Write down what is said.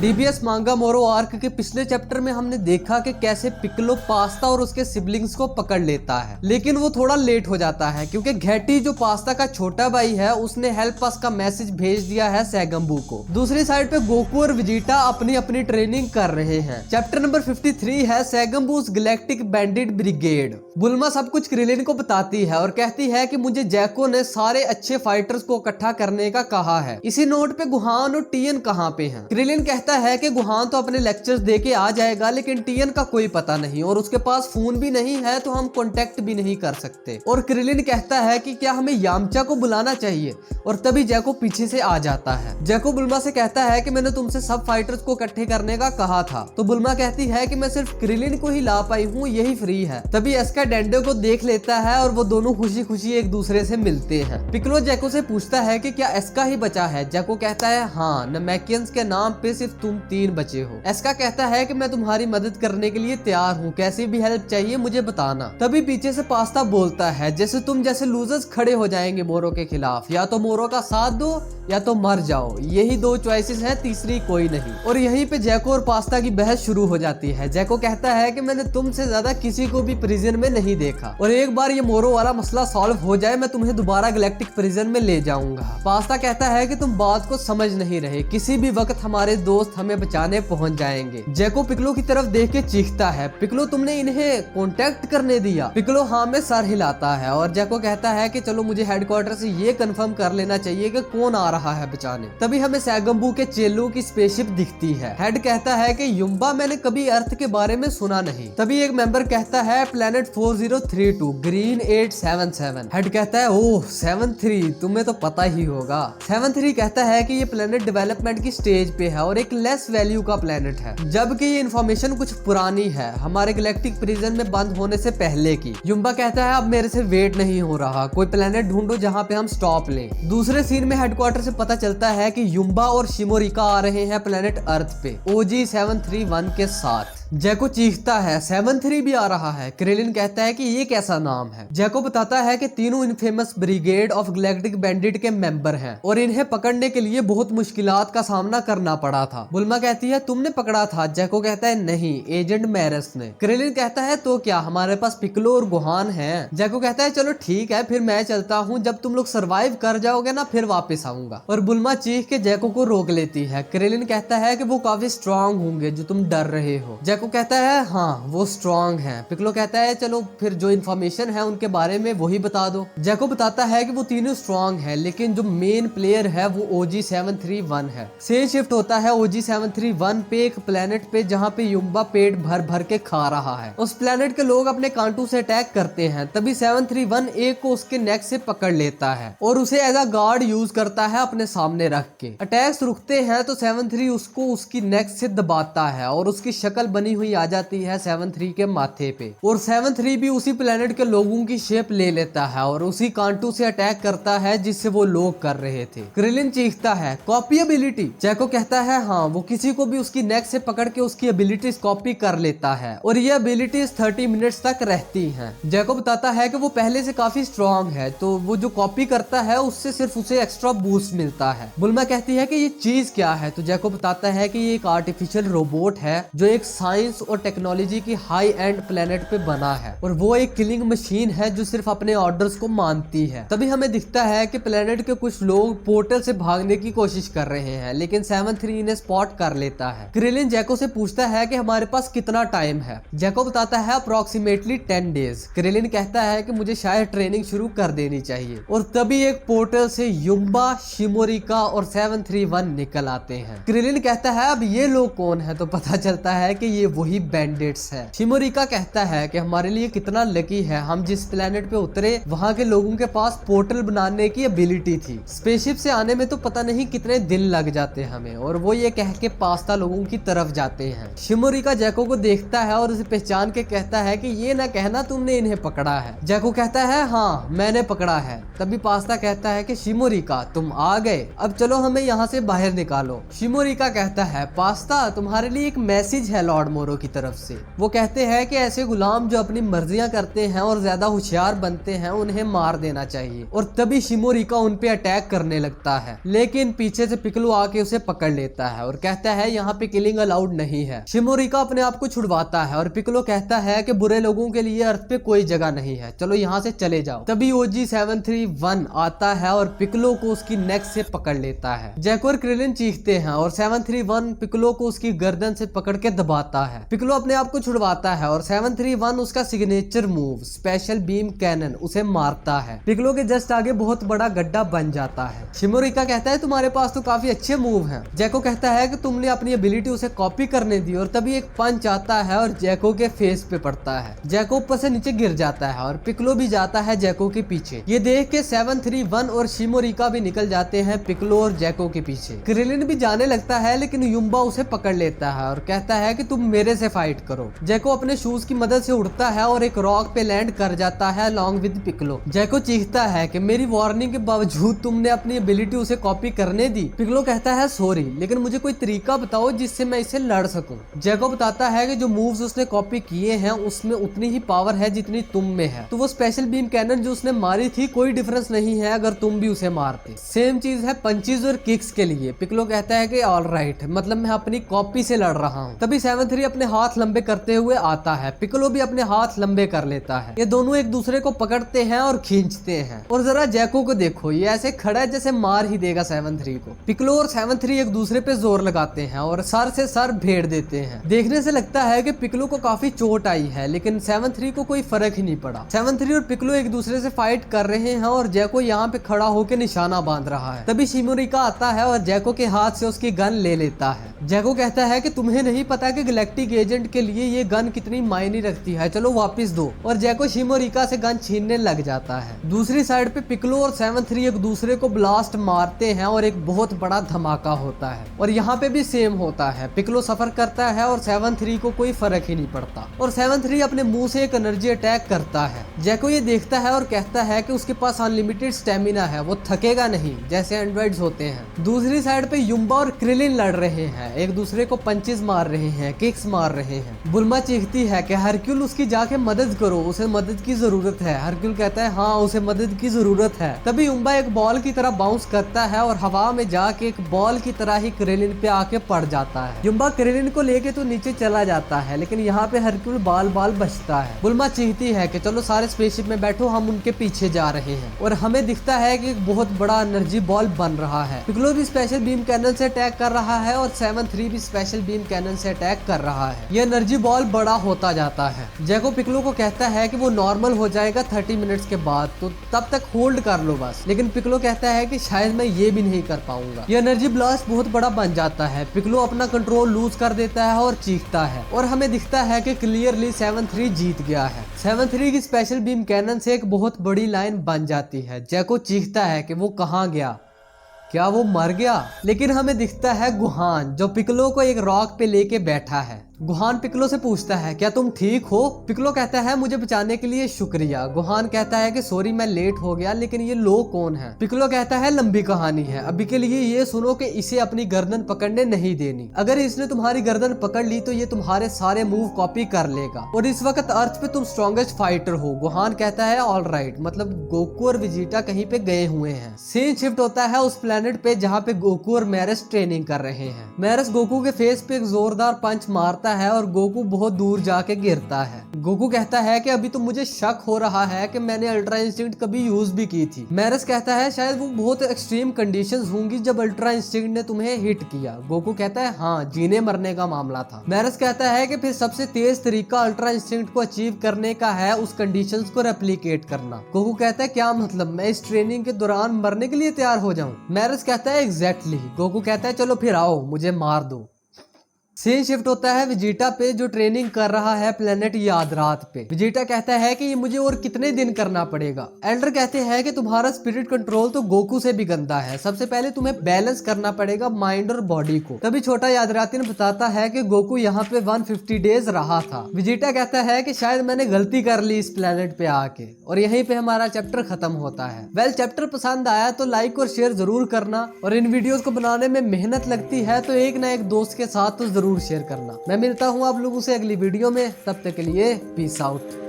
DBS मांगा मोरो arc के पिछले चैप्टर में हमने देखा कि कैसे पिक्लो पास्ता और उसके सिबलिंग्स को पकड़ लेता है, लेकिन वो थोड़ा लेट हो जाता है क्योंकि घेटी जो पास्ता का छोटा भाई है उसने हेल्प अस का मैसेज भेज दिया है सैगम्बू को। दूसरी साइड पे गोकू और वेजिटा अपनी अपनी ट्रेनिंग कर रहे हैं। चैप्टर नंबर 53 है सैगम्बूस गैलेक्टिक बैंडिट ब्रिगेड। बुल्मा सब कुछ क्रिलिन को बताती है और कहती है कि मुझे जैको ने सारे अच्छे फाइटर्स को इकट्ठा करने का कहा है। इसी नोट पे गुहान और टीएन कहाँ पे हैं? क्रिलिन कहता है कि गुहान तो अपने लेक्चर्स दे के आ जाएगा, लेकिन टीएन का कोई पता नहीं और उसके पास फोन भी नहीं है, तो हम कांटेक्ट भी नहीं कर सकते। और क्रिलिन कहता है कि क्या हमें यामचा को बुलाना चाहिए, और तभी जैको पीछे से आ जाता है। जैको बुल्मा से कहता है कि मैंने तुमसे सब फाइटर्स को इकट्ठे करने का कहा था, तो बुल्मा कहती है कि मैं सिर्फ क्रिलिन को ही ला पाई हूँ, यही फ्री है। तभी एस्का डेंडो को देख लेता है और वो दोनों खुशी खुशी एक दूसरे से मिलते हैं। पिक्लो जैको से पूछता है कि क्या एस्का ही बचा है? जैको कहता है हाँ, नमैकियंस के नाम पे सिर्फ तुम 3 बचे हो। एस्का कहता है कि मैं तुम्हारी मदद करने के लिए तैयार हूँ, कैसी भी हेल्प चाहिए मुझे बताना। तभी पीछे से पास्ता बोलता है जैसे तुम जैसे लूजर्स खड़े हो जाएंगे मोरो के खिलाफ, या तो मोरो का साथ दो या तो मर जाओ, यही 2 चॉइसेस है, तीसरी कोई नहीं। और यहीं पे जैको और पास्ता की बहस शुरू हो जाती है। जैको कहता है कि मैंने तुमसे ज्यादा किसी को भी प्रिजन में नहीं देखा, और एक बार ये मोरो वाला मसला सॉल्व हो जाए मैं तुम्हें दोबारा गैलेक्टिक प्रिजन में ले जाऊंगा। पास्ता कहता है कि तुम बात को समझ नहीं रहे, किसी भी वक्त हमारे दोस्त हमें बचाने पहुंच जाएंगे। जैको पिक्लो की तरफ देख के चीखता है, पिक्लो तुमने इन्हें कांटेक्ट करने दिया? पिक्लो हाँ में सर हिलाता है और जैको कहता है कि चलो मुझे हेडक्वार्टर से ये कंफर्म कर लेना चाहिए कि कौन आ रहा है बचाने। तभी हमें सैगम्बू के चेलू की स्पेसशिप दिखती है। हेड कहता है कि युम्बा मैंने कभी अर्थ के बारे में सुना नहीं। तभी एक मेंबर कहता है प्लेनेट 4032 ग्रीन 877। हेड कहता है ओह 73, तुम्हें तो पता ही होगा। 73 कहता है कि ये प्लेनेट डेवलपमेंट की स्टेज पे है और एक लेस वैल्यू का प्लेनेट है, जबकि ये इन्फॉर्मेशन कुछ पुरानी है, हमारे गैलेक्टिक प्रिजन में बंद होने से पहले की। युम्बा कहता है अब मेरे से वेट नहीं हो रहा, कोई प्लेनेट ढूंढो जहाँ पे हम स्टॉप लें। दूसरे सीन में हेडक्वार्टर से पता चलता है कि युम्बा और शिमोरिका आ रहे हैं प्लेनेट अर्थ पे OG 731 के साथ। जैको चीखता है 73 भी आ रहा है। क्रिलिन कहता है कि ये कैसा नाम है? जैको बताता है कि तीनों infamous brigade of galactic bandit के मेंबर हैं और इन्हें पकड़ने के लिए बहुत मुश्किलात का सामना करना पड़ा था। बुल्मा कहती है तुमने पकड़ा था? जैको कहता है नहीं, एजेंट मैरस ने। क्रिलिन कहता है तो क्या, हमारे पास पिक्लो और गुहान है। जैको कहता है चलो ठीक है, फिर मैं चलता हूँ, जब तुम लोग सर्वाइव कर जाओगे ना फिर वापस आऊंगा। और बुल्मा चीख के जैको को रोक लेती है। क्रिलिन कहता है कि वो काफी स्ट्रांग होंगे जो तुम डर रहे हो। जैको कहता है हाँ वो स्ट्रांग है। पिक्लो कहता है चलो फिर जो इन्फॉर्मेशन है उनके बारे में वही बता दो। जैको बताता है कि वो तीनों स्ट्रांग है, लेकिन जो मेन प्लेयर है वो OG 731 है। से शिफ्ट होता है OG 731 पे एक प्लेनेट पे जहाँ पे युम्बा पेट भर भर के खा रहा है। उस प्लेनेट के लोग अपने कांटू से अटैक करते हैं। तभी 731 एक को उसके नेक से पकड़ लेता है और उसे एज अ गार्ड यूज करता है अपने सामने रख के। अटैक्स रुकते हैं तो 73 उसको उसकी नेक से दबाता है और उसकी शक्ल बनी हुई आ जाती है 73 के माथे पे, और 73 भी उसी प्लेनेट के लोगों की शेप ले लेता है और उसी कांटू से अटैक करता है जिससे वो लोग कर रहे थे। क्रिलिन चीखता है कॉपी एबिलिटी। जैको कहता है हाँ, वो किसी को भी उसकी नेक से पकड़ के उसकी एबिलिटीज कॉपी कर लेता है और ये एबिलिटीज 30 मिनट्स तक रहती हैं। जैको बताता है कि वो पहले से काफी स्ट्रांग है, तो वो जो कॉपी करता है उससे सिर्फ उसे एक्स्ट्रा बूस्ट मिलता है। बुल्मा कहती है कि ये चीज क्या है, तो जैको बताता है कि ये एक आर्टिफिशियल रोबोट है जो एक साइंस और टेक्नोलॉजी की हाई एंड प्लेनेट पे बना है, और वो एक किलिंग मशीन है जो सिर्फ अपने ऑर्डर्स को मानती है। तभी हमें दिखता है कि प्लेनेट के कुछ लोग पोर्टल से भागने की कोशिश कर रहे हैं, लेकिन 73 इन्हें स्पॉट कर लेता है। क्रिलिन जैको से पूछता है कि हमारे पास कितना टाइम है। जैको बताता है अप्रोक्सीमेटली 10 डेज। क्रिलिन कहता है कि मुझे शायद ट्रेनिंग शुरू कर देनी चाहिए, और तभी एक पोर्टल से युम्बा, शिमोरिका और 731 निकल आते हैं। क्रिलिन कहता है अब ये लोग कौन है, तो पता चलता है कि ये वही बैंडिट्स है। शिमोरिका कहता है कि हमारे लिए कितना लकी है, हम जिस प्लेनेट पे उतरे वहाँ के लोगों के पास पोर्टल बनाने की एबिलिटी थी। स्पेसशिप से आने में तो पता नहीं कितने दिन लग जाते हमें, और वो ये कह के पास्ता लोगों की तरफ जाते हैं। शिमोरिका जैको को देखता है और उसे पहचान के कहता है कि ये ना कहना तुमने इन्हें पकड़ा है। जैको कहता है हाँ मैंने पकड़ा है। तभी पास्ता कहता है कि शिमोरिका तुम आ गए, अब चलो हमें यहाँ से बाहर निकालो। शिमोरिका कहता है पास्ता तुम्हारे लिए एक मैसेज है लॉर्ड मोरो की तरफ से। वो कहते हैं कि ऐसे गुलाम जो अपनी मर्जियां करते हैं और ज्यादा होशियार बनते हैं उन्हें मार देना चाहिए, और तभी शिमोरिका उन पे अटैक करने लगता है, लेकिन पीछे से पिक्लो आके उसे पकड़ लेता है और कहता है यहाँ पे किलिंग अलाउड नहीं है। शिमोरिका अपने आप को छुड़वाता है और पिक्लो कहता है कि बुरे लोगों के लिए अर्थ पे कोई जगह नहीं है, चलो यहाँ से चले जाओ। तभी OG 731 आता है और पिक्लो को उसकी नेक से पकड़ लेता है। जैको और क्रिलिन चीखते हैं और 731 पिक्लो को उसकी गर्दन से पकड़ के दबाता है। पिक्लो अपने आप को छुड़वाता है और 731 उसका signature move special beam cannon उसे मारता है। पिक्लो के जस्ट आगे बहुत बड़ा गड्ढा बन जाता है। शिमोरिका कहता है तुम्हारे पास तो काफी अच्छे मूव हैं। जैको कहता है कि तुमने अपनी एबिलिटी उसे कॉपी करने दी, और तभी एक पंच आता है और जैको के फेस पे पड़ता है। जैको ऊपर से नीचे गिर जाता है और पिक्लो भी जाता है जैको के पीछे। ये देख के 731 और शिमोरिका भी निकल जाते हैं पिक्लो और जैको के पीछे। क्रिलिन भी जाने लगता है, लेकिन युम्बा उसे पकड़ लेता है और कहता है कि तुम मेरे से फाइट करो। जैको अपने शूज की मदद से उड़ता है और एक रॉक पे लैंड कर जाता है अलॉन्ग विद पिक्लो। जैको चीखता है कि मेरी वार्निंग के बावजूद तुमने अपनी एबिलिटी उसे कॉपी करने दी। पिक्लो कहता है सॉरी, लेकिन मुझे कोई तरीका बताओ जिससे मैं इसे लड़ सकूं। जैको बताता है कि जो मूव्स उसने कॉपी किए हैं उसमें उतनी ही पावर है जितनी तुम में है, तो वो स्पेशल बीम कैनन जो उसने मारी थी कोई डिफरेंस नहीं है अगर तुम भी उसे मारते। सेम चीज है पंचेस और किक्स के लिए। पिक्लो कहता है कि ऑल राइट, मतलब मैं अपनी कॉपी से लड़ रहा हूँ। तभी 7-3 अपने हाथ लंबे करते हुए आता है। पिक्लो भी अपने हाथ लंबे कर लेता है। ये दोनों एक दूसरे को पकड़ते हैं और खींचते हैं। और जरा जैको को देखो, ये ऐसे खड़ा है जैसे मार ही देगा 7-3 को। पिक्लो और 7-3 एक दूसरे पे जोर लगाते हैं और सर से सर भेड़ देते हैं। देखने से लगता है कि पिक्लो को काफी चोट आई है, लेकिन 7-3 को कोई फर्क ही नहीं पड़ा। 7-3 और पिक्लो एक दूसरे से फाइट कर रहे हैं और जैको यहाँ पे खड़ा होकर निशाना बांध रहा है। तभी शिमोरिका आता है और जैको के हाथ से उसकी गन ले लेता है। जैको कहता है कि तुम्हें नहीं पता कि गैलेक्टिक एजेंट के लिए ये गन कितनी मायने रखती है, चलो वापस दो। और जैको शिमोरिका से गन छीनने लग जाता है। दूसरी साइड पे पिक्लो और 7-3 एक दूसरे को ब्लास्ट मारते हैं और एक बहुत बड़ा धमाका होता है। और यहाँ पे भी सेम होता है, पिक्लो सफर करता है और 7-3 को कोई फर्क ही नहीं पड़ता। और 7-3 अपने मुंह से एक एनर्जी अटैक करता है। जैको ये देखता है और कहता है कि उसके पास अनलिमिटेड स्टेमिना है, वो थकेगा नहीं जैसे एंड्रॉइड्स होते हैं। दूसरी साइड पे युम्बा और क्रिलिन लड़ रहे हैं, एक दूसरे को पंचेस मार रहे हैं, किक्स मार रहे हैं। बुल्मा चीखती है कि हरक्यूल उसकी जाके मदद करो, उसे मदद की जरूरत है। हरक्यूल कहता है हाँ उसे मदद की जरूरत है। तभी युम्बा एक बॉल की तरह बाउंस करता है और हवा में जाके एक बॉल की तरह ही क्रिलिन पे आके पड़ जाता है। युम्बा क्रिलिन को लेके तो नीचे चला जाता है, लेकिन यहाँ पे हरक्यूल बाल बाल बचता है। बुल्मा चीखती है कि चलो सारे स्पेसशिप में बैठो, हम उनके पीछे जा रहे हैं। और हमें दिखता है कि एक बहुत बड़ा एनर्जी बॉल बन रहा है। पिक्लो भी स्पेशल बीम कैनन से अटैक कर रहा है और 7-3 भी स्पेशल बीम कैनन से अटैक कर रहा है। ये एनर्जी बॉल बड़ा होता जाता है। जैको पिक्लो को कहता है कि वो नॉर्मल हो जाएगा 30 मिनट्स के बाद, तो तब तक होल्ड कर लो बस। लेकिन पिक्लो कहता है कि शायद मैं ये भी नहीं कर पाऊंगा। ये एनर्जी ब्लास्ट बहुत बड़ा बन जाता है। पिक्लो अपना कंट्रोल लूज कर देता है और चीखता है, और हमें दिखता है कि क्लियरली 7-3 जीत गया है। 7-3 की स्पेशल बीम कैनन से एक बहुत बड़ी लाइन बन जाती है। जैको चीखता है कि वो कहाँ गया, क्या वो मर गया? लेकिन हमें दिखता है गुहान, जो पिक्लो को एक रॉक पे लेके बैठा है। गुहान पिक्लो से पूछता है क्या तुम ठीक हो? पिक्लो कहता है मुझे बचाने के लिए शुक्रिया। गुहान कहता है कि सॉरी मैं लेट हो गया, लेकिन ये लोग कौन है? पिक्लो कहता है लंबी कहानी है, अभी के लिए ये सुनो कि इसे अपनी गर्दन पकड़ने नहीं देनी। अगर इसने तुम्हारी गर्दन पकड़ ली तो ये तुम्हारे सारे मूव कॉपी कर लेगा, और इस वक्त अर्थ पे तुम स्ट्रॉन्गेस्ट फाइटर हो। गुहान कहता है ऑल राइट, मतलब गोकू और विजिटा कहीं पे गए हुए हैं। सीन शिफ्ट होता है उस प्लेनेट पे जहाँ पे गोकू और मैरस ट्रेनिंग कर रहे हैं। मैरस गोकू के फेस पे एक जोरदार पंच मारता है और गोकू बहुत दूर जाके गिरता है। गोकू कहता है कि अभी तो मुझे शक हो रहा है कि मैंने अल्ट्रा इंस्टिंक्ट कभी यूज भी की थी। मैरस कहता है शायद वो बहुत एक्सट्रीम कंडीशंस होंगी जब अल्ट्रा इंस्टिंक्ट ने तुम्हें हिट किया। गोकू कहता है हाँ, जीने मरने का मामला था। मैरस कहता है कि फिर सबसे तेज तरीका अल्ट्रा इंस्टिंक्ट को अचीव करने का है उस कंडीशंस को रेप्लिकेट करना। गोकू कहता है क्या मतलब, मैं इस ट्रेनिंग के दौरान मरने के लिए तैयार हो जाऊं? मैरस कहता है एग्जैक्टली। गोकू कहता है चलो फिर आओ, मुझे मार दो। सीन शिफ्ट होता है विजिटा पे, जो ट्रेनिंग कर रहा है प्लेनेट याद रात पे। विजिटा कहता है कि ये मुझे और कितने दिन करना पड़ेगा। एल्डर कहते हैं कि तुम्हारा स्पिरिट कंट्रोल तो गोकू से भी गंदा है, सबसे पहले तुम्हें बैलेंस करना पड़ेगा माइंड और बॉडी को। तभी छोटा यादराती ने बताता है कि गोकू यहाँ पे 150 डेज रहा था। विजिटा कहता है कि शायद मैंने गलती कर ली इस प्लेनेट पे आके, और यहीं पे हमारा चैप्टर खत्म होता है। वेल, चैप्टर पसंद आया तो लाइक और शेयर जरूर करना, और इन वीडियोस को बनाने में मेहनत लगती है तो एक ना एक दोस्त के साथ तो जरूर जरूर शेयर करना। मैं मिलता हूँ आप लोगों से अगली वीडियो में, तब तक के लिए पीस आउट।